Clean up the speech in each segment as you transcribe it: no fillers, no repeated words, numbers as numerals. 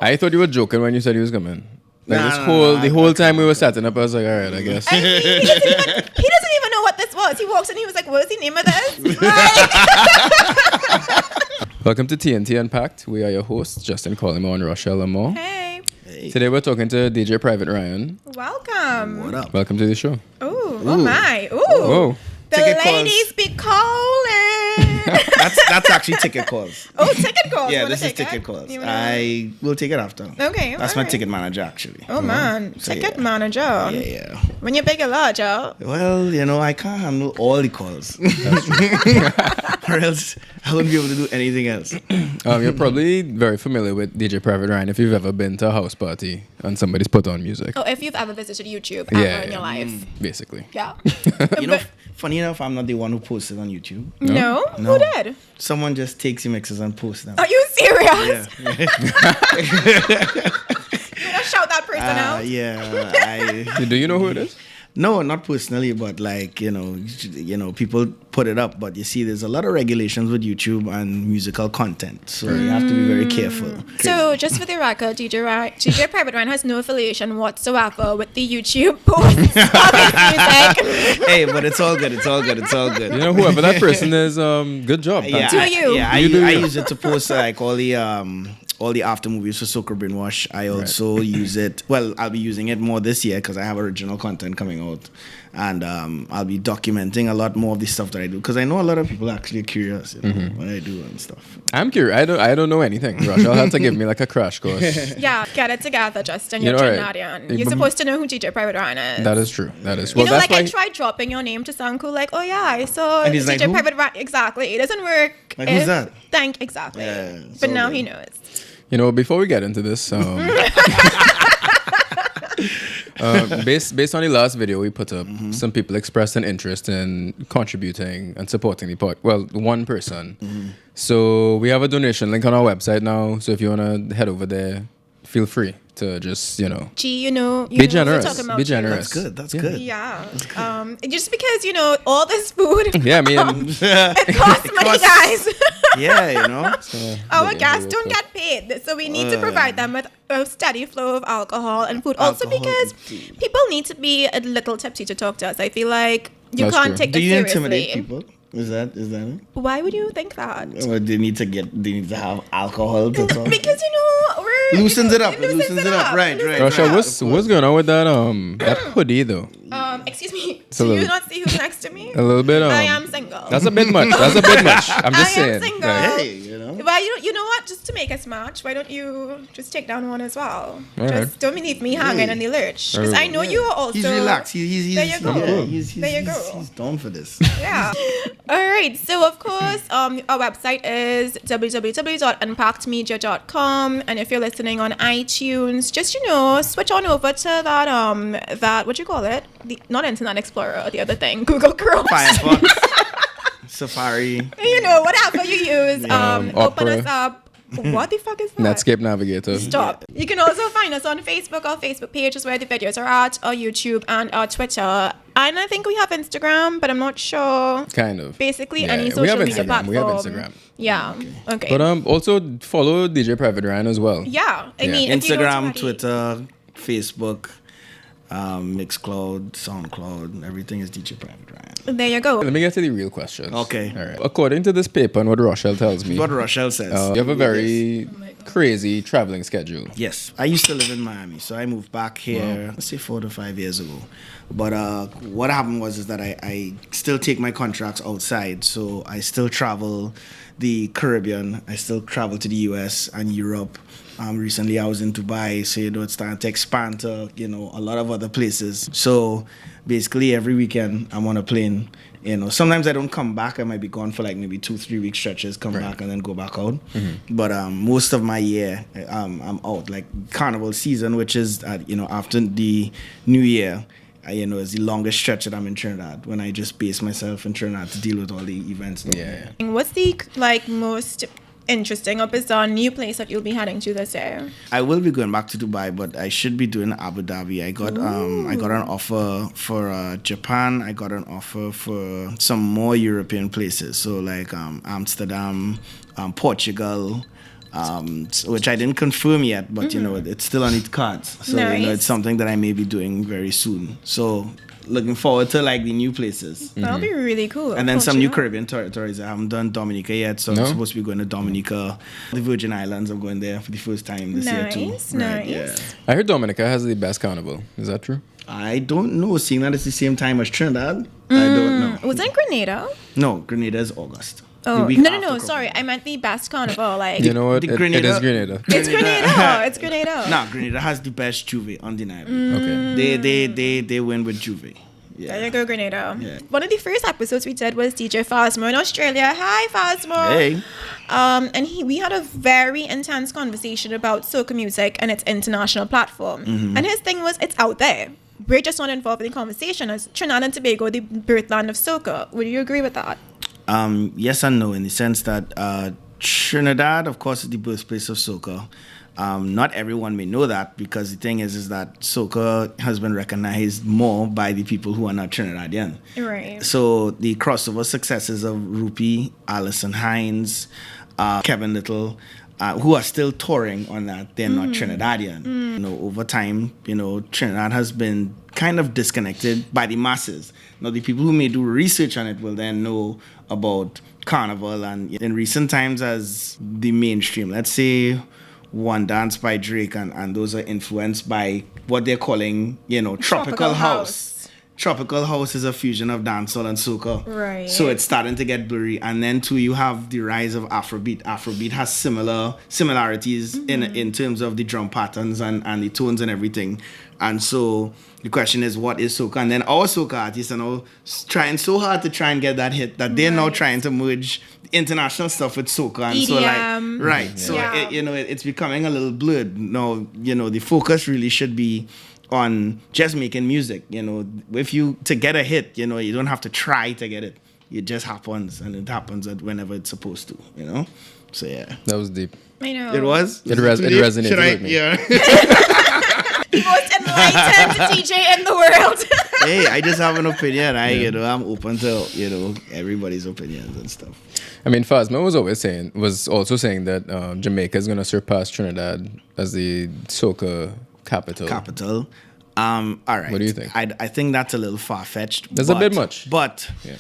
I thought you were joking when you said he was coming. Like the whole time we were setting up, I was like, all right, I guess. I mean, he doesn't even know what this was. He walks in, he was like, what's the name of this? Welcome to T&T Unpacked. We are your hosts, Justin Collymore and Rochelle Lamore. Hey. Today we're talking to DJ Private Ryan. Welcome. What up? Welcome to the show. Ooh, oh my. Ooh. Whoa. The Ticket ladies be calling. That's actually ticket calls. Oh, ticket calls. Yeah, Wanna this is take ticket it? calls. You wanna- I will take it after. Okay. That's my alright. ticket manager, actually. Oh, man. So, Ticket yeah. manager. Yeah. When you're big or larger. Well, I can't handle all the calls. Or else I wouldn't be able to do anything else. You're probably very familiar with DJ Private Ryan if you've ever been to a house party and somebody's put on music. Oh, if you've ever visited YouTube ever in your life. Basically. Yeah. Funny enough, I'm not the one who posted on YouTube. No? No. Who did? Someone just takes the mixes and posts them. Are you serious? Yeah. You gonna shout that person out? Yeah. Do you know who it is? No, not personally, but like, people put it up. But you see, there's a lot of regulations with YouTube and musical content. So you have to be very careful. So, just for the record, DJ Private Ryan has no affiliation whatsoever with the YouTube posts of his music. Hey, but it's all good. It's all good. It's all good. You know, whoever that person is, good job. Yeah, Do you? I You do you. use it to post like all the after movies for Soca Brainwash. I also use it. Well, I'll be using it more this year because I have original content coming out, and I'll be documenting a lot more of the stuff that I do because I know a lot of people actually are curious what I do and stuff. I'm curious. I don't know anything. Rochelle had to give me like a crash course. Yeah, get it together, Justin. You You're know, right. Trinidadian. You're supposed to know who DJ Private Ryan is. That is true. That is. You Well, know, that's like why. I tried dropping your name to sound cool, like, oh yeah, I saw And he's DJ like, who? Private Ryan. Exactly. It doesn't work. Like, who's that? Exactly. Yeah, it's But all now good. he knows. You know, before we get into this, based on the last video we put up, some people expressed an interest in contributing and supporting the pod. Well, one person. So we have a donation link on our website now. So if you want to head over there, feel free to just, Gee, you be know what we're generous. talking about, Be Gee. generous. That's good. That's Yeah. good. Yeah. Just because, all this food, Yeah, I mean, it costs money, guys. Yeah, Our guests don't get paid, so we need to provide them with a steady flow of alcohol and food. Also, Alcohol because and food. people need to be a little tipsy to talk to us. I feel like you That's can't true. take Do this you seriously. intimidate people? Is that it? Why would you think that? Or they need to have alcohol to talk? Because we're Loosens it up. It loosens it up. Right. Rochelle, what's going on with that hoodie though? Excuse me. a Do you little- not see who's next to me? A little bit. I am single. That's a bit much. I'm just I saying. am single. Like, Hey, Well, you know what? Just to make us match, why don't you just take down one as well? All right. Just don't leave me hanging in the lurch. Because I know you are also. He's relaxed. He's There you go. Yeah, There you go. He's down for this. Yeah. All right. So of course, our website is www.unpackedmedia.com, and if you're listening on iTunes, just switch on over to that what you call it? Not Internet Explorer, the other thing, Google Chrome. Firefox, Safari. Whatever you use. Open Opera. us up. What the fuck is that? Netscape Navigator. Stop. You can also find us on Facebook. Our Facebook page is where the videos are at, our YouTube, and our Twitter. And I think we have Instagram, but I'm not sure. Kind of. Basically, Yeah, any we social have media Instagram. platform. We have Instagram. Yeah. Okay. But also follow DJ Private Ryan as well. yeah. I Yeah. mean, if you don't Instagram, already- Twitter, Facebook, Mixcloud, SoundCloud, everything is DJ Private Ryan. There you go. Let me get to the real questions. Okay. All right. According to this paper and what Rochelle tells me, What Rochelle says. you have a very crazy traveling schedule. Yes, I used to live in Miami, so I moved back here, let's say 4 to 5 years ago. But what happened is that I still take my contracts outside, so I still travel the Caribbean, I still travel to the US and Europe. Recently I was in Dubai, so it's starting to expand to a lot of other places. So basically every weekend I'm on a plane. Sometimes I don't come back. I might be gone for like maybe 2-3 week stretches, come back and then go back out. But most of my year, I'm out. Like Carnival season, which is after the New Year, is the longest stretch that I'm in Trinidad. When I just base myself in Trinidad to deal with all the events. Yeah. What's the most interesting or bizarre new place that you'll be heading to this year? I will be going back to Dubai, but I should be doing Abu Dhabi. I got an offer for Japan. I got an offer for some more European places. So like Amsterdam, Portugal, which I didn't confirm yet, but it's still on its cards. So Nice. it's something that I may be doing very soon. So looking forward to like the new places. That'll be really cool. And then some new Portugal. Caribbean territories. I haven't done Dominica yet, so No? I'm supposed to be going to Dominica, the Virgin Islands. I'm going there for the first time this year too. Nice. Yeah. I heard Dominica has the best carnival. Is that true? I don't know. Seeing that it's the same time as Trinidad, I don't know. Was it in Grenada? No, Grenada is August. Oh, The week no, after Corpus. sorry. I meant the best carnival. Like, You know what? the It Grenada- is Grenada. it's Grenada. It's Grenada. Nah, Grenada has the best Juve, undeniably. Okay. They win with Juve. There Yeah. you go, Grenada. Yeah. One of the first episodes we did was DJ Phasmo in Australia. Hi, Phasmo. Hey. And we had a very intense conversation about soca music and its international platform. Mm-hmm. And his thing was, it's out there. We're just not involved in the conversation. As Trinidad and Tobago, the birthland of soca. Would you agree with that? Yes and no, in the sense that Trinidad, of course, is the birthplace of soca. Not everyone may know that, because the thing is that soca has been recognized more by the people who are not Trinidadian. Right. So the crossover successes of Rupi, Alison Hines, Kevin Little, who are still touring on that, they're not Trinidadian. Over time, Trinidad has been kind of disconnected by the masses. Now, the people who may do research on it will then know about Carnival, and in recent times as the mainstream. Let's say One Dance by Drake, and those are influenced by what they're calling, tropical house. Tropical house is a fusion of dancehall and soca. Right. So it's starting to get blurry. And then too, you have the rise of Afrobeat. Afrobeat has similarities in terms of the drum patterns and the tones and everything. And so the question is, what is soca? And then our soca artists are now trying so hard to try and get that hit that they're now Right. trying to merge international stuff with soca. And so EDM. right. So Yeah. it's becoming a little blurred. Now, the focus really should be on just making music. If you to get a hit, you don't have to try to get it. It just happens, and it happens at whenever it's supposed to. So yeah, That was deep. I know. it was. It resonated Should I? with me. Yeah. The most enlightened DJ in the world. Hey, I just have an opinion. I'm open to everybody's opinions and stuff. I mean, Phasma was also saying that Jamaica is going to surpass Trinidad as the soca capital. All right. What do you think? I think that's a little far fetched. That's a bit much. But Yeah.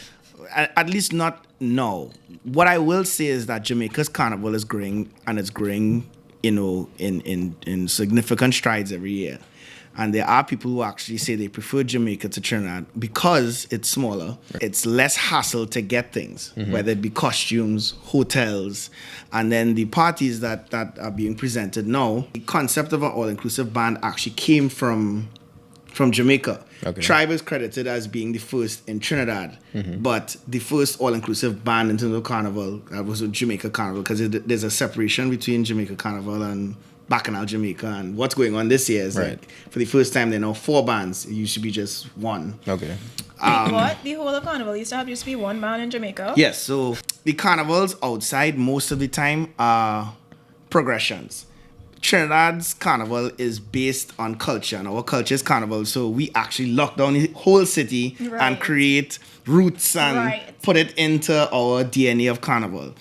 at least not no. What I will say is that Jamaica's carnival is growing, and it's growing, in significant strides every year. And there are people who actually say they prefer Jamaica to Trinidad because it's smaller. It's less hassle to get things, whether it be costumes, hotels, and then the parties that are being presented now. The concept of an all-inclusive band actually came from Jamaica. Okay. Tribe is credited as being the first in Trinidad, but the first all-inclusive band in terms of carnival was a Jamaica Carnival, because there's a separation between Jamaica Carnival and Bacchanal Jamaica. And what's going on this year is Right. like, for the first time, there are now 4 bands. It used to be just one. Okay. What? The whole of Carnival used to be one band in Jamaica? Yes, so the carnivals outside most of the time are progressions. Trinidad's carnival is based on culture, and our culture is carnival. So we actually lock down the whole city and Right. create roots and Right. put it into our DNA of carnival.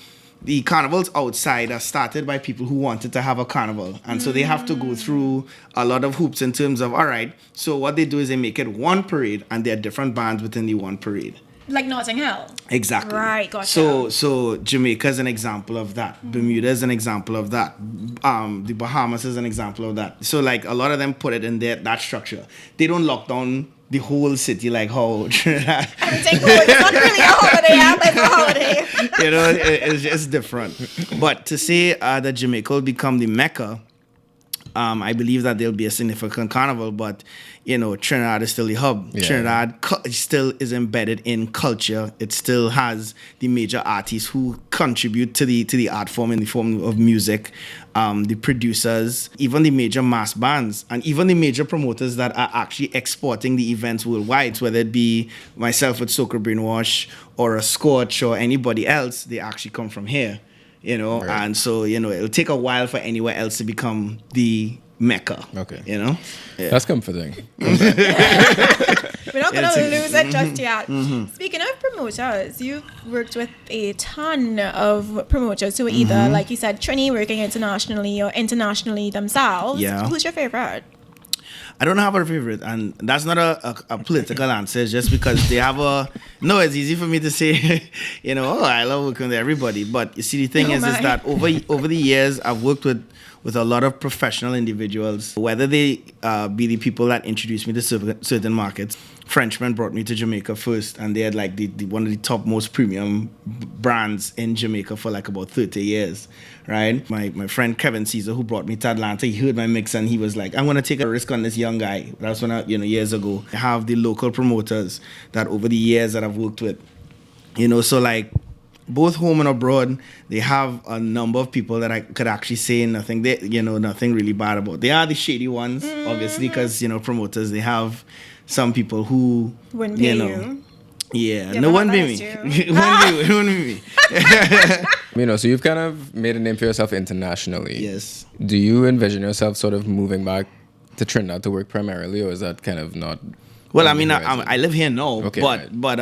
The carnivals outside are started by people who wanted to have a carnival. And so they have to go through a lot of hoops in terms of, all right, so what they do is they make it one parade, and there are different bands within the one parade. Like Notting Hill. Exactly. Right, gotcha. So Jamaica is an example of that. Bermuda is an example of that. The Bahamas is an example of that. So like a lot of them put it in that structure. They don't lock down the whole city like how Trinidad. It's not really a holiday, but it's a holiday. It's different. But to say that Jamaica will become the Mecca, I believe that there'll be a significant carnival, but Trinidad is still the hub. Yeah. Trinidad still is embedded in culture. It still has the major artists who contribute to the art form in the form of music, the producers, even the major mass bands, and even the major promoters that are actually exporting the events worldwide. So whether it be myself with Soca Brainwash or a Scorch or anybody else, they actually come from here. Right. And so, it'll take a while for anywhere else to become the mecca. Okay. You know? Yeah. That's comforting. We're not going to lose it just yet. Speaking of promoters, you've worked with a ton of promoters who are either, like you said, Trini working internationally or internationally themselves. Yeah. Who's your favorite? I don't have a favorite, and that's not a political answer. It's just because they have a. No, it's easy for me to say, I love working with everybody. But you see, the thing is that over the years, I've worked with a lot of professional individuals, whether they be the people that introduced me to certain markets. Frenchmen brought me to Jamaica first, and they had like the one of the top most premium brands in Jamaica for like about 30 years, right? My friend Kevin Caesar, who brought me to Atlanta, he heard my mix and he was like, I'm going to take a risk on this young guy. That's when years ago. I have the local promoters that over the years that I've worked with, so like, both home and abroad, they have a number of people that I could actually say nothing really bad about. They are the shady ones, obviously, because, promoters, they have some people who, wouldn't pay you. Yeah, no one be me. Wouldn't be me. So you've kind of made a name for yourself internationally. Yes. Do you envision yourself sort of moving back to Trinidad to work primarily, or is that kind of not? Well, I mean, I live here now, okay, but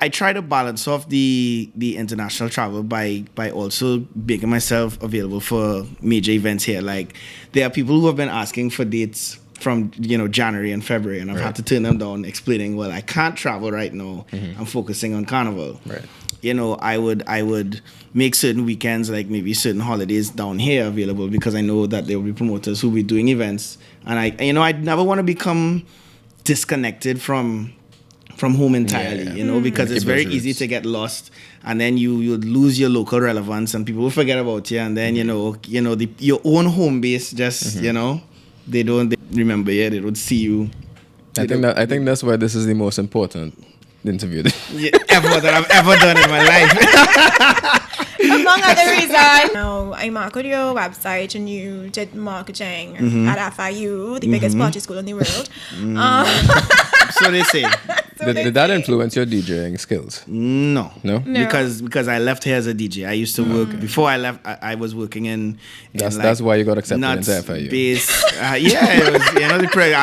I try to balance off the international travel by also making myself available for major events here. Like, there are people who have been asking for dates from January and February, and I've had to turn them down, explaining, well, I can't travel right now. I'm focusing on Carnival. Right. I would make certain weekends, like maybe certain holidays down here available, because I know that there will be promoters who will be doing events, and I'd never want to become disconnected from home entirely, because it's very easy to get lost, and then you lose your local relevance, and people will forget about you, and then your own home base just they don't remember you, they don't see you. I think that's why this is the most important interview ever that I've ever done in my life. Among other reasons. Now, I marketed your website and you did marketing at FIU, the biggest party school in the world. So they say. Did that influence your DJing skills? No. Because I left here as a DJ. I used to work before I left. I was working in that's why you got accepted into FIU. It was, are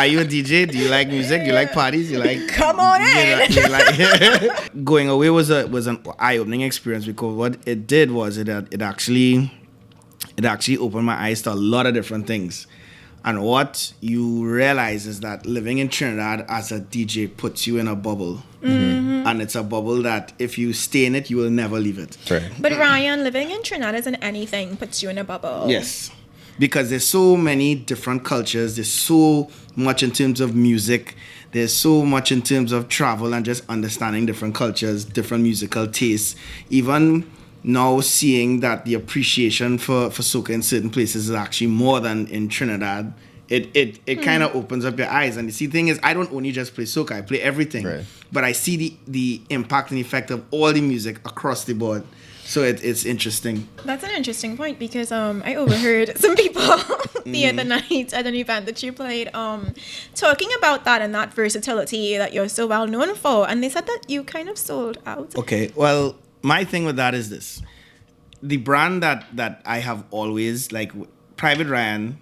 you a DJ? Do you like music? Do you like parties? You like? Come on in. Going away was an eye-opening experience, because what it did was it actually opened my eyes to a lot of different things. And what you realize is that living in Trinidad as a DJ puts you in a bubble. And it's a bubble that if you stay in it, you will never leave it. Right. But Ryan, living in Trinidad isn't anything puts you in a bubble. Yes. Because there's so many different cultures. There's so much in terms of music. There's so much in terms of travel and just understanding different cultures, different musical tastes. Even now seeing that the appreciation for soca in certain places is actually more than in Trinidad, it kind of opens up your eyes. And the thing is, I don't only just play soca, I play everything. Right. But I see the impact and effect of all the music across the board. So it's interesting. That's an interesting point, because I overheard some people the other night at an event that you played talking about that and that versatility that you're so well known for. And they said that you kind of sold out. Okay, well, my thing with that is this. The brand that I have always, like Private Ryan,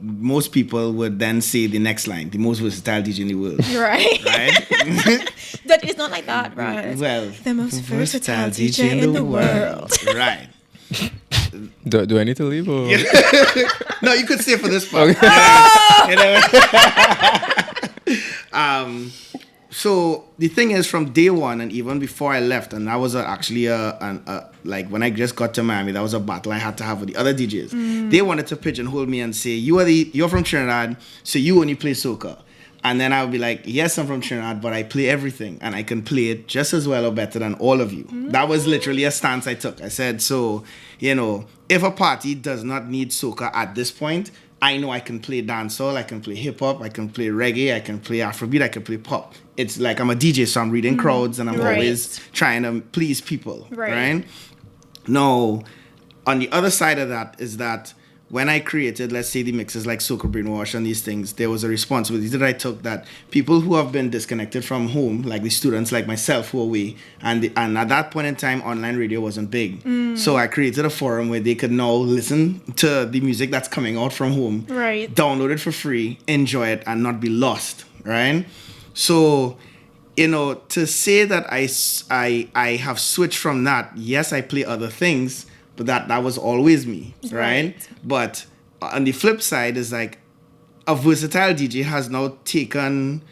most people would then say the next line, the most versatile DJ in the world. Right. Right? That is not like that, right? Well, the most versatile DJ in the world. Right. Do I need to leave? Or? No, you could stay for this part. So the thing is, from day one and even before I left, and that was actually like when I just got to Miami, that was a battle I had to have with the other DJs. They wanted to pigeonhole me and say, you're from Trinidad, so you only play soca. And then I would be like, yes, I'm from Trinidad, but I play everything, and I can play it just as well or better than all of you. That was literally a stance I took. I said, so, if a party does not need soca at this point, I know I can play dancehall, I can play hip-hop, I can play reggae, I can play Afrobeat, I can play pop. It's like I'm a DJ, so I'm reading crowds, and I'm always trying to please people, right? Now, on the other side of that is that when I created, let's say, the mixes like Soca Brainwash and these things, there was a responsibility that I took that people who have been disconnected from home, like the students like myself who are away, and at that point in time, online radio wasn't big. So I created a forum where they could now listen to the music that's coming out from home, right, download it for free, enjoy it, and not be lost, right? So, to say that I have switched from that, yes, I play other things, but that was always me, right? But on the flip side is like a versatile DJ has now taken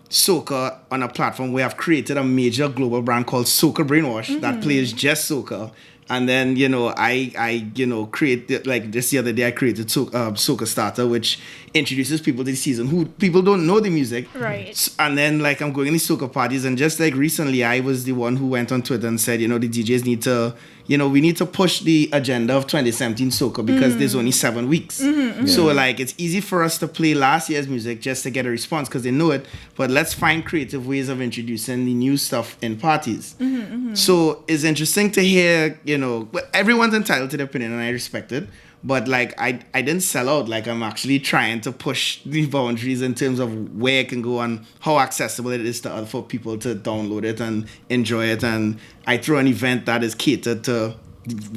soca on a platform where I've created a major global brand called Soca Brainwash that plays just soca. And then, I create, like just the other day, I created Soca Starter, which introduces people to the season who people don't know the music. Right. And then, like, I'm going to these soca parties, and just like recently, I was the one who went on Twitter and said, the DJs need to, we need to push the agenda of 2017 soca because there's only 7 weeks. So, like, it's easy for us to play last year's music just to get a response because they know it. But let's find creative ways of introducing the new stuff in parties. So it's interesting to hear, everyone's entitled to their opinion, and I respect it. But like I didn't sell out. Like I'm actually trying to push the boundaries in terms of where it can go and how accessible it is for people to download it and enjoy it. And I throw an event that is catered to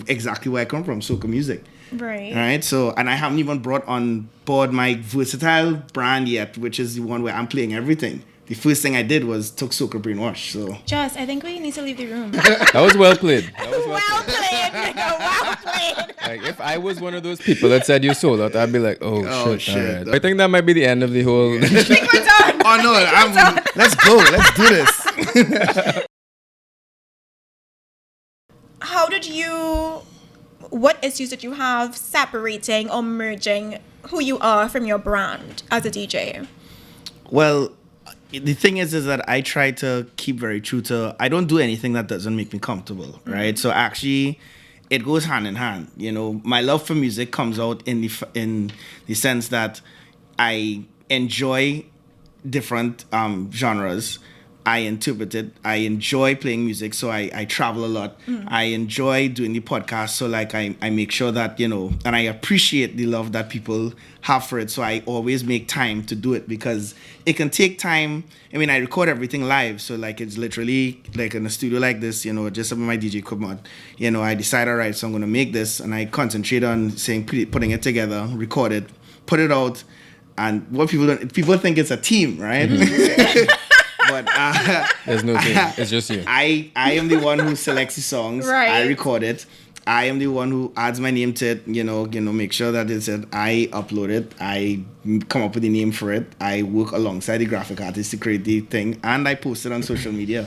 exactly where I come from, soca music. Right. So, and I haven't even brought on board my versatile brand yet, which is the one where I'm playing everything. The first thing I did was took Soca Brainwash. So, Joss, I think we need to leave the room. That was well played. Well played. Like if I was one of those people that said you sold out, I'd be like, oh shit. All right. I think that might be the end of the whole. I think we're done. Oh no, let's go. Let's do this. What issues did you have separating or merging who you are from your brand as a DJ? Well, the thing is that I try to keep very true to, I don't do anything that doesn't make me comfortable, right? So actually, it goes hand in hand. My love for music comes out in the sense that I enjoy different genres. I interpret it. I enjoy playing music, so I travel a lot. I enjoy doing the podcast, so like I make sure that, and I appreciate the love that people have for it, so I always make time to do it because it can take time. I mean, I record everything live, so like it's literally like in a studio like this, just with my DJ equipment, I decide, all right, so I'm going to make this, and I concentrate on putting it together, record it, put it out, and what people think it's a team, right? But there's no team. It's just you. I am the one who selects the songs. Right. I record it. I am the one who adds my name to it. Make sure that it's it. I upload it. I come up with the name for it. I work alongside the graphic artist to create the thing, and I post it on social media.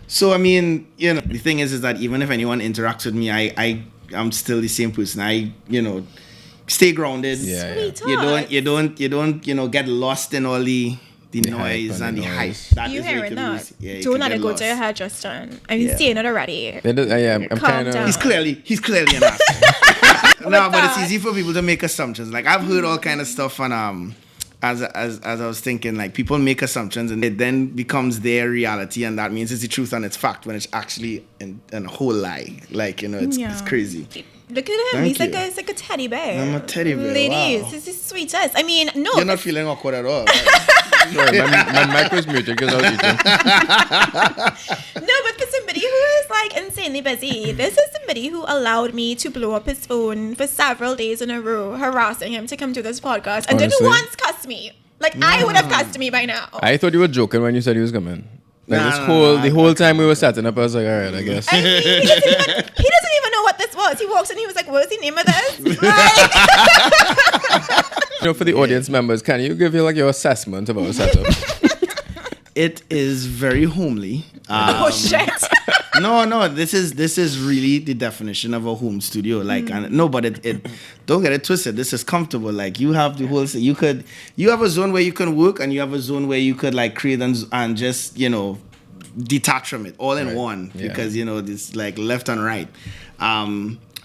So I mean, the thing is that even if anyone interacts with me, I'm still the same person. I stay grounded. Yeah. You don't get lost in all the noise and the hype. That You is where hearing can that? lose. Yeah, Don't can let get it go lost. to your hairdresser. I'm seeing it already. I'm Calm kind down. of. He's clearly an ass. No, but it's easy for people to make assumptions. Like I've heard all kind of stuff on as I was thinking, like people make assumptions and it then becomes their reality, and that means it's the truth and it's fact when it's actually a whole lie. Like it's crazy. Look at him. Thank He's you. like a teddy bear. I'm a teddy bear. Ladies, Wow. this is sweetest. I mean, no. You're not feeling awkward at all. Sorry, my mic was muted because I was eating. No, but for somebody who is like insanely busy, this is somebody who allowed me to blow up his phone for several days in a row, harassing him to come to this podcast, and didn't Honestly? once cuss me. Like I would have cussed me by now. I thought you were joking when you said he was coming. Like Nah, the whole time we were setting up, I was like, all right, I guess. I mean, he doesn't even know what this was. He walks in, he was like, "What's the name of this?" Like, For the audience members, can you give your assessment of our setup? It is very homely. oh shit! No. This is really the definition of a home studio. Like, but it don't get it twisted. This is comfortable. Like, you have the whole. You have a zone where you can work, and you have a zone where you could like create and just detach from it all in one because it's like left and right.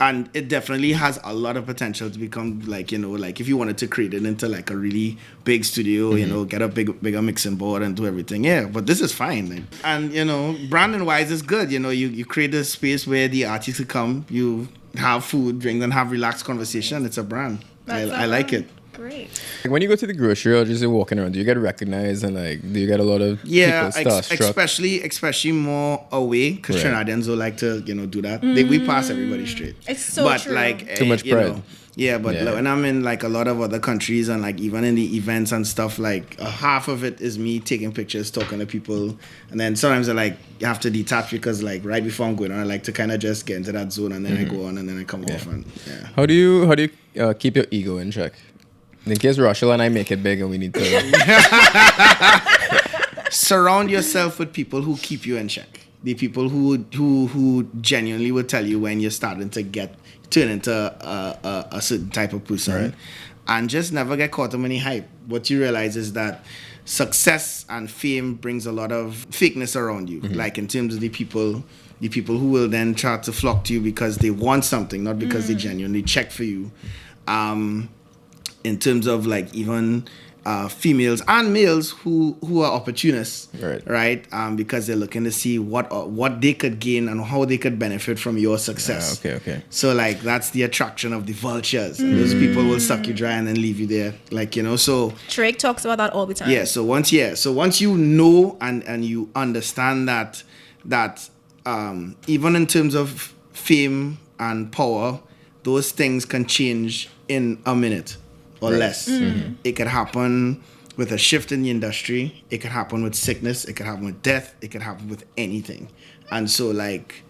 And it definitely has a lot of potential to become like if you wanted to create it into like a really big studio, get a bigger mixing board and do everything. Yeah, but this is fine. Like, and branding wise, it's good. You create a space where the artists could come, you have food, drink, and have relaxed conversation. It's a brand. I like it. Great. Like when you go to the grocery or just you're walking around, do you get recognized and like do you get a lot of Yeah, people starstruck? especially more away because Right. Trinidadians don't like to do that. We pass everybody straight. It's so but true. like Too much you know, pride. yeah, but Yeah. like, when I'm in like a lot of other countries and like even in the events and stuff, like half of it is me taking pictures, talking to people, and then sometimes I like have to detach because like right before I'm going on, I like to kind of just get into that zone and then I go on and then I come off and yeah. How do you keep your ego in check? In case Rachel and I make it big and we need to Surround yourself with people who keep you in check. The people who genuinely will tell you when you're starting to turn into a certain type of person, Right. and just never get caught up in any hype. What you realize is that success and fame brings a lot of fakeness around you. Like in terms of the people who will then try to flock to you because they want something, not because they genuinely check for you. In terms of like even females and males who are opportunists, right? Because they're looking to see what they could gain and how they could benefit from your success. Okay. So like that's the attraction of the vultures. And those people will suck you dry and then leave you there, like So Drake talks about that all the time. yeah. So once you know and you understand that even in terms of fame and power, those things can change in a minute or less. It could happen with a shift in the industry. It could happen with sickness. It could happen with death. It could happen with anything. And so, like,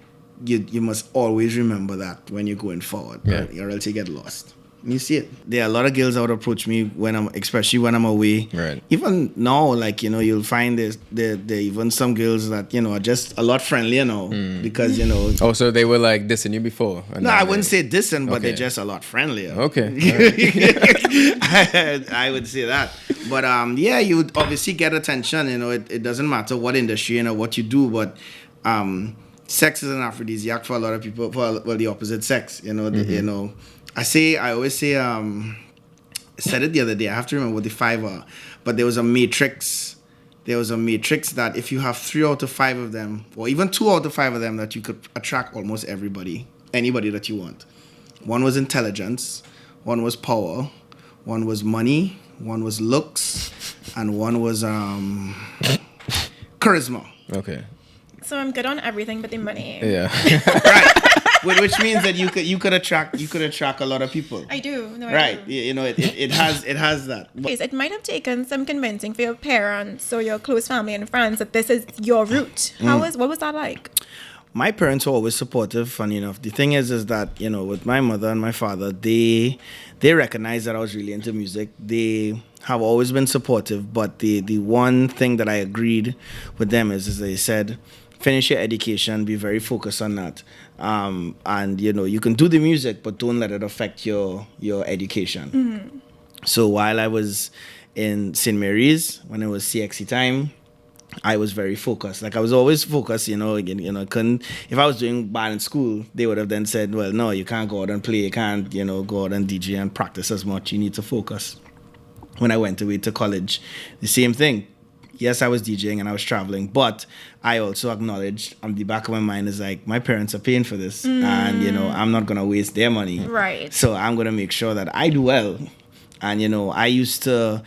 you must always remember that when you're going forward, or else you get lost. You see it. There are a lot of girls that would approach me especially when I'm away. Right. Even now, like, you'll find there even some girls that, are just a lot friendlier now because, Oh, so they were like dissing you before? No, I wouldn't say dissing, but they're just a lot friendlier. Okay. I would say that. But you would obviously get attention. It doesn't matter what industry or what you do, but sex is an aphrodisiac for a lot of people. For the opposite sex, I always say, I said it the other day. I have to remember what the 5 are, but there was a matrix. There was a matrix that if you have 3 out of 5 of them, or even 2 out of 5 of them, that you could attract almost anybody that you want. One was intelligence, one was power, one was money, one was looks, and one was charisma. Okay. So I'm good on everything but the money. Yeah. Right. Which means that you could attract a lot of people. I do. No, right. I do. It has that. Yes, it might have taken some convincing for your parents or your close family and friends that this is your route. What was that like? My parents were always supportive, funny enough. The thing is that, with my mother and my father, they recognized that I was really into music. They have always been supportive, but the one thing that I agreed with them is they said, finish your education, be very focused on that. And, you can do the music, but don't let it affect your education. So while I was in St. Mary's, when it was CXC time, I was very focused. Like I was always focused, couldn't, if I was doing bad in school, they would have then said, well, no, you can't go out and play. You can't, go out and DJ and practice as much. You need to focus. When I went away to college, the same thing. Yes, I was DJing and I was traveling, but I also acknowledged on the back of my mind is like, my parents are paying for this and, I'm not going to waste their money. Right. So I'm going to make sure that I do well. And, I used to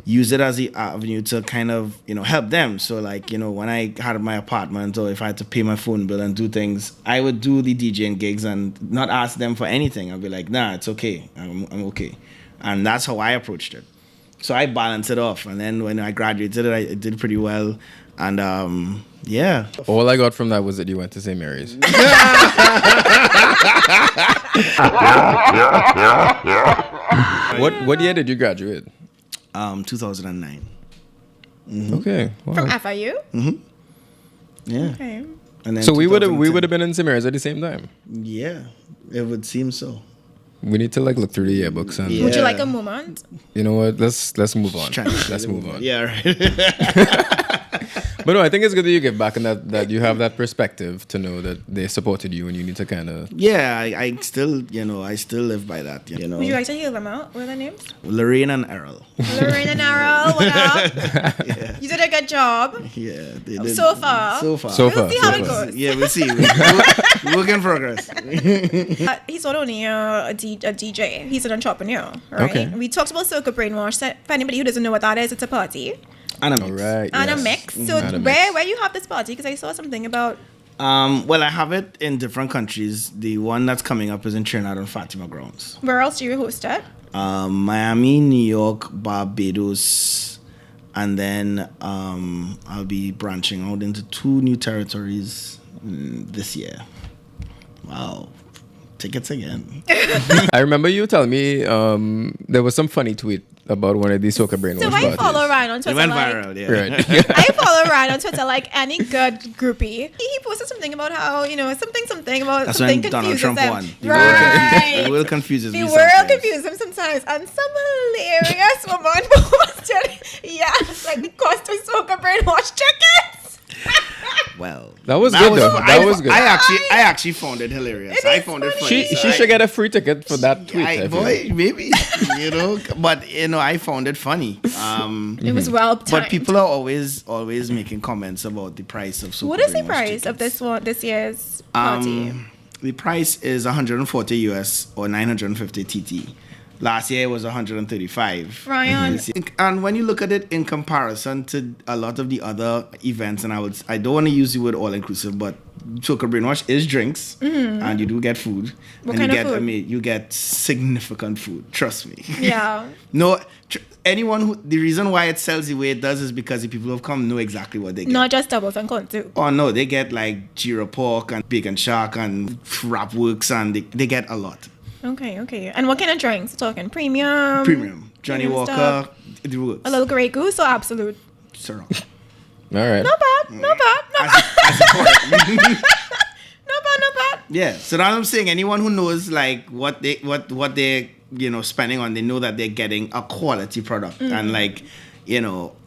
use it as the avenue to kind of, help them. So like, when I had my apartment or if I had to pay my phone bill and do things, I would do the DJing gigs and not ask them for anything. I'd be like, nah, it's okay. I'm okay. And that's how I approached it. So I balanced it off. And then when I graduated, I did pretty well. And yeah. All I got from that was that you went to St. Mary's. What year did you graduate? 2009. Okay. Wow. From FIU? Yeah. Okay. And then So we would 2010. have been in St. Mary's at the same time. Yeah, it would seem so. We need to like look through the yearbooks and Yeah. Would you like a moment? you know what? Let's move on. Trying to Let's move on. Yeah, right. But no, I think it's good that you give back and that you have that perspective to know that they supported you and you need to kind of... Yeah, I still, I still live by that, Would you like to hear them out? What are their names? Lorraine and Errol. Lorraine and Errol, what up? Yeah. You did a good job. Yeah, they did. So far. So far. We'll see how it goes. Yeah, we'll see. Work in progress. He's not only a DJ, he's an entrepreneur, right? Okay. We talked about Soca Brainwash. So for anybody who doesn't know what that is, it's a party And All right. and yes. a mix. So And a mix. where you have this party? Because I saw something about... well, I have it in different countries. The one that's coming up is in Trinidad and Fatima grounds. Where else do you host it? Miami, New York, Barbados, and then I'll be branching out into 2 new territories this year. Wow. Tickets again. I remember you telling me there was some funny tweet about one of these Soca Brainwash So I parties. follow Ryan on It Twitter. went like, viral, yeah. Right. I follow Ryan on Twitter like any good groupie. He posted something about how, something about That's something when Donald confuses Trump them. won. Right. The world confuses me The world sometimes. confuses him sometimes. And some hilarious woman posted, like the cost of Soca Brainwash tickets. Well, That was good, though. That was good. I actually found it hilarious. It I is found it funny. funny. She should get a free ticket for that tweet. I feel. Boy, maybe, but I found it funny. It was well timed. But people are always making comments about the price of Soca What is the Brainwash price of tickets. this year's party? The price is 140 US or 950 TT. Last year it was 135. Ryan. And when you look at it in comparison to a lot of the other events, and I don't want to use the word all inclusive, but Soca Brainwash is drinks, and you do get food. What and kind you of get, food? you get significant food. Trust me. Yeah. No, the reason why it sells the way it does is because the people who have come know exactly what they get. Not just doubles and corn soup. Oh no, they get like gyro pork and bacon shark and wrap works, and they get a lot. Okay. And what kind of drinks? We're talking premium? Johnny premium Walker, stuff. the works. A little Grey Goose or Absolute? Ciroc. All right. Not bad. Not bad. Yeah, so now I'm saying anyone who knows like what they're spending on, they know that they're getting a quality product, and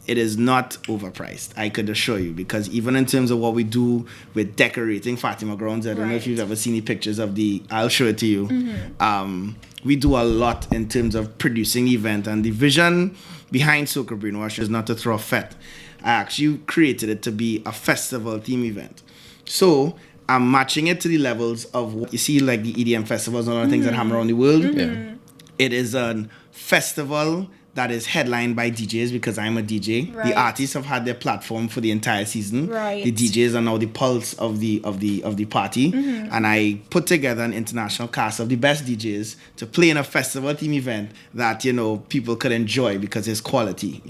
it is not overpriced. I could assure you, because even in terms of what we do with decorating Fatima grounds, I don't know if you've ever seen the pictures of I'll show it to you. We do a lot in terms of producing the event, and the vision behind Soca Brainwash is not to throw a fete. I actually created it to be a festival theme event. So I'm matching it to the levels of what you see, like the EDM festivals and all the things that happen around the world. Yeah. It is a festival that is headlined by DJs, because I'm a DJ. Right. The artists have had their platform for the entire season. Right. The DJs are now the pulse of the party. And I put together an international cast of the best DJs to play in a festival theme event that people could enjoy because it's quality,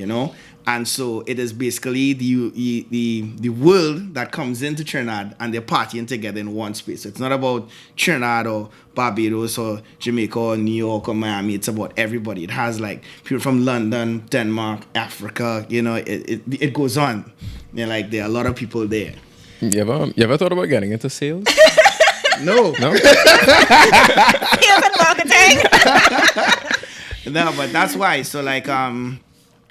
And so it is basically the world that comes into Trinidad and they're partying together in one space. So it's not about Trinidad or Barbados or Jamaica or New York or Miami. It's about everybody. It has like people from London, Denmark, Africa. It goes on. There are a lot of people there. You ever thought about getting into sales? No. No? Sales and marketing. No, but that's why. So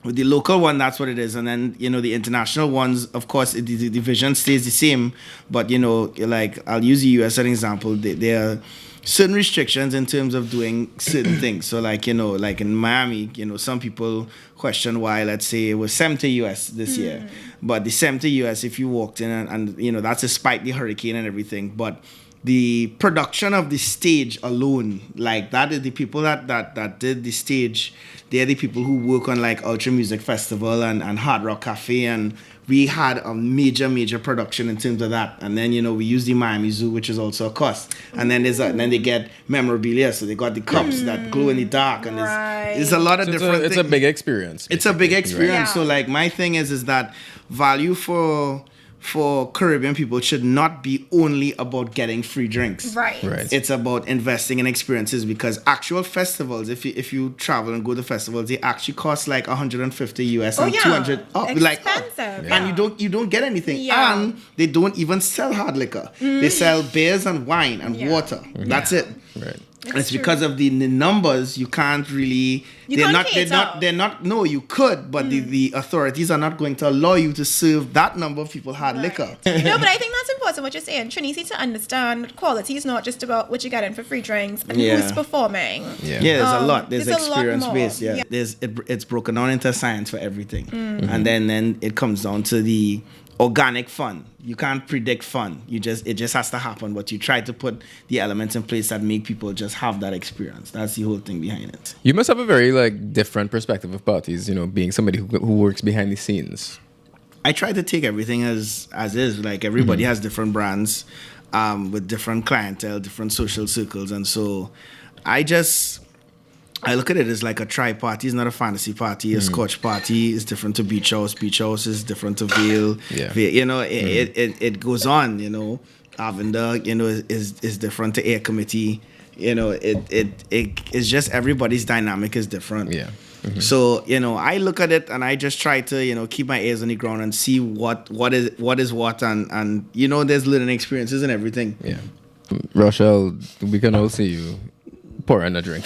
with the local one, that's what it is. And then, the international ones, of course, the vision stays the same. But, I'll use the US as an example. There are certain restrictions in terms of doing certain things. So, like in Miami, some people question why, let's say, it was 70 US this year. But the 70 US, if you walked in and that's despite the hurricane and everything. But the production of the stage alone, that is the people that did the stage. They're the people who work on Ultra Music Festival and Hard Rock Cafe, and we had a major production in terms of that. And then we use the Miami Zoo, which is also a cost. And then then they get memorabilia, so they got the cups that glow in the dark, and there's a lot of different. It's a big experience. It's a big experience. Right. So my thing is that value for Caribbean people should not be only about getting free drinks. Right. It's about investing in experiences, because actual festivals, if you travel and go to festivals, they actually cost like 150 US and 200. Expensive. And you don't get anything. Yeah. And they don't even sell hard liquor. They sell beers and wine and water. That's it. Right. It's because of the numbers. You can't really. You they're can't not. cater. They're not. No, you could, but the authorities are not going to allow you to serve that number of people hard liquor. No, but I think that's important what you're saying. Trini needs to understand quality is not just about what you're getting for free drinks and who's performing. Yeah, there's a lot. There's there's a lot experience more. based. Yeah, it's broken down into science for everything, and then it comes down to the organic fun. You can't predict fun. It just has to happen. But you try to put the elements in place that make people just have that experience. That's the whole thing behind it. You must have a very like different perspective of parties, being somebody who works behind the scenes. I try to take everything as is. Like everybody has different brands, with different clientele, different social circles, and so I look at it as like a tri-party. It's not a fantasy party. A Scotch party is different to beach house. Beach house is different to Vail. Yeah. It goes on. Avenda, is different to Air Committee. It's just everybody's dynamic is different. Yeah. So I look at it and I just try to keep my ears on the ground and see what is what, and there's learning experiences and everything. Yeah. Rochelle, we can all see you pouring a drink.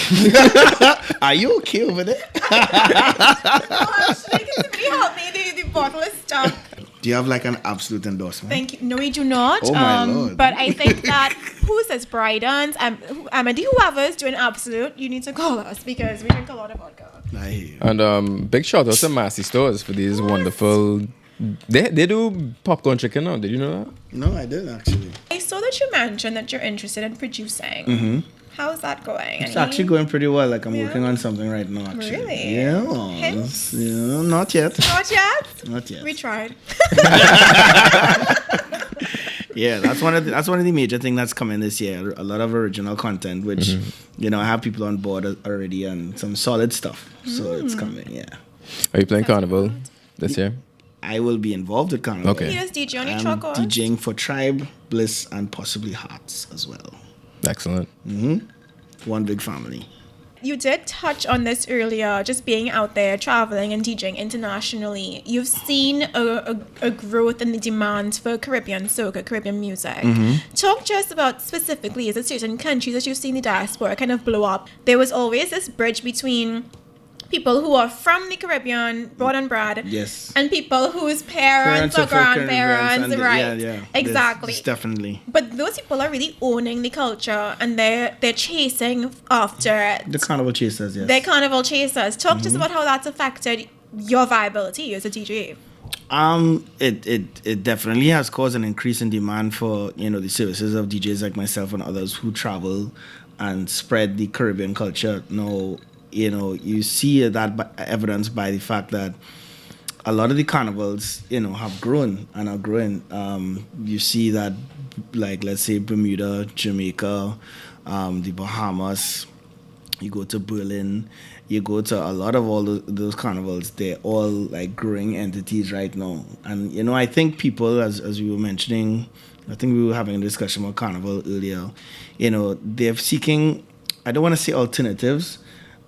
Are you okay over there? Actually, can somebody help me? The bottle is stuck. Do you have like an absolute endorsement? Thank you. No, we do not. Oh my Lord. But I think that who says Bridens, whoever's doing absolute, you need to call us because we drink a lot of vodka. I hear you. And big shout out to Massey Stores for these wonderful. They do popcorn chicken now. Did you know that? No, I didn't actually. I saw that you mentioned that you're interested in producing. Mm-hmm. How's that going? It's actually going pretty well. Like I'm working on something right now. Actually. Really? Yeah. Hints? Yeah. Not yet. Not yet? Not yet. We tried. Yeah, that's one of the major things that's coming this year. A lot of original content, which I have people on board already, and some solid stuff. So it's coming. Yeah. Are you playing Carnival this year? I will be involved with Carnival. Okay. He does DJ on your I'm truck or? DJing for Tribe, Bliss, and possibly Hearts as well. Excellent. One big family. You did touch on this earlier, just being out there, traveling and DJing internationally. You've seen a growth in the demand for Caribbean soca, Caribbean music. Talk to us about specifically, is it certain countries that you've seen the diaspora kind of blow up? There was always this bridge between people who are from the Caribbean, born and bred, Yes. and people whose parents or grandparents, right? Yeah. Exactly. There's definitely. But those people are really owning the culture and they're chasing after The Carnival Chasers, yes. they're carnival chasers. Talk to us about how that's affected your viability as a DJ. It definitely has caused an increase in demand for the services of DJs like myself and others who travel and spread the Caribbean culture. Now, you see that evidenced by the fact that a lot of the carnivals, have grown and are growing. You see that, like, let's say Bermuda, Jamaica, the Bahamas. You go to Berlin. You go to a lot of all those carnivals. They're all like growing entities right now. And I think people, as we were mentioning, I think we were having a discussion about Carnival earlier. They're seeking. I don't want to say alternatives.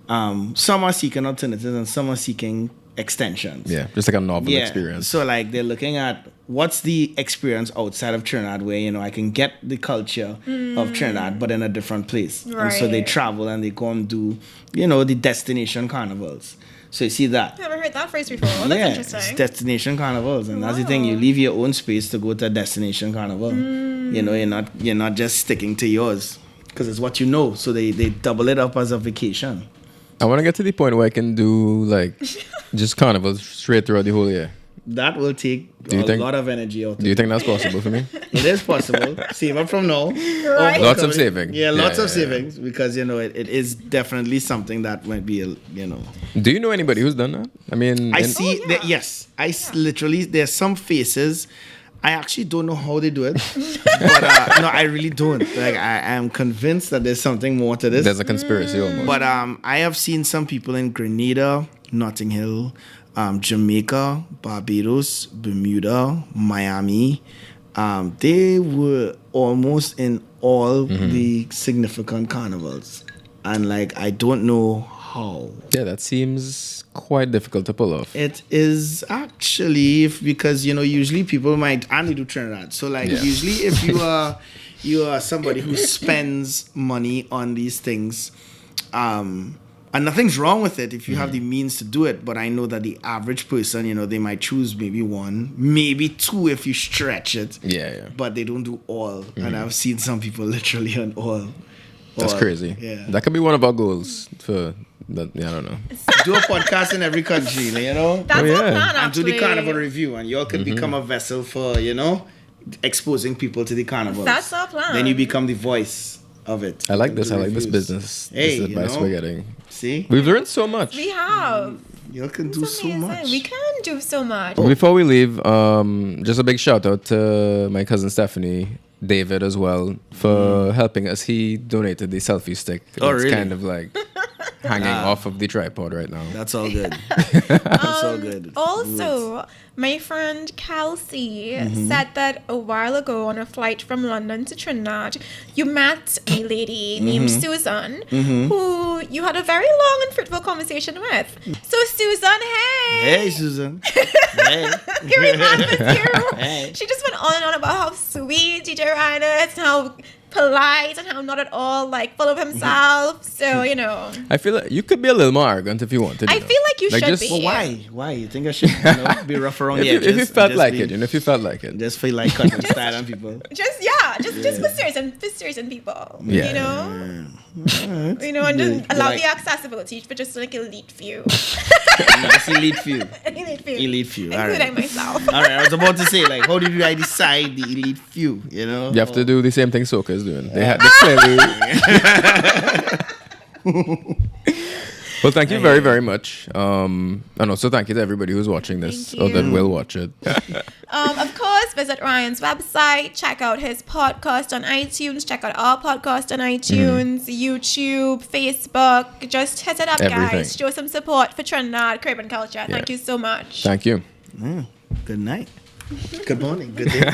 Some are seeking alternatives and some are seeking extensions. Yeah, just like a novel experience. So like they're looking at what's the experience outside of Trinidad where I can get the culture of Trinidad but in a different place. Right. And so they travel and they go and do the destination carnivals. So you see that. I've never heard that phrase before. Well, that's It's interesting. destination carnivals, and that's the thing. You leave your own space to go to a destination carnival. You're not just sticking to yours because it's what you know. So they double it up as a vacation. I want to get to the point where I can do like just carnivals straight throughout the whole year. That will take lot of energy out. Do you think that's possible for me? It is possible. Save up from now. Right. Lots of saving. Yeah, lots of savings because it is definitely something that might be Do you know anybody who's done that? I mean, I see. Yes, literally. There's some faces. I actually don't know how they do it, but no, I really don't. Like I am convinced that there's something more to this. There's a conspiracy almost. But I have seen some people in Grenada, Notting Hill, Jamaica, Barbados, Bermuda, Miami. They were almost in all the significant carnivals, and like I don't know how. Yeah, that seems quite difficult to pull off. It is actually because usually people might only do Trinidad. So like usually if you are you are somebody who spends money on these things. And nothing's wrong with it if you have the means to do it. But I know that the average person, you know, they might choose maybe one, maybe two if you stretch it. Yeah. But they don't do all. And I've seen some people literally on all. That's crazy. Yeah. That could be one of our goals for that. Yeah, I don't know. Do a podcast in every country, you know? That's our plan, actually. And do the carnival review. And y'all could become a vessel for, you know, exposing people to the carnivals. That's our plan. Then you become the voice of it. I like this. I like this business. Hey, this advice we're getting. See? We've learned so much. We have. You can do It's so amazing. much. We can do so much. Before we leave, just a big shout out to my cousin Stephanie, David as well, for helping us. He donated the selfie stick. Oh, It's really? kind of like hanging off of the tripod right now. That's all good. That's all good. Also, my friend Kelsey said that a while ago on a flight from London to Trinidad, you met a lady named Susan, who you had a very long and fruitful conversation with. So, Susan, hey! Hey, Susan. Hey. Here we have with you. Hey. She just went on and on about how sweet DJ Ryan is and how polite and how not at all like full of himself. So, you know. I feel like you could be a little more arrogant if you wanted. I feel like you should just- be. Well, why? Why? You think I should be rough around the edges? If you felt and just like be- it, if you felt like it. Just feel like cutting style on people. Just for certain people. Yeah. You know? You know, and just allow the accessibility for just like elite few. Just elite few. Elite few. Elite few. All Including right. myself. All right. I was about to say, like, how did I decide the elite few? You know? You have to do the same thing Soca is doing. They clearly. Well, thank you very, very much. And also thank you to everybody who's watching this Thank or that you. will watch it. Of course, visit Ryan's website, check out his podcast on iTunes, check out our podcast on iTunes, YouTube, Facebook. Just hit it up, Everything. guys. Show some support for Trinidad Caribbean culture. Thank you so much. Thank you. Good night. Good morning. Good day.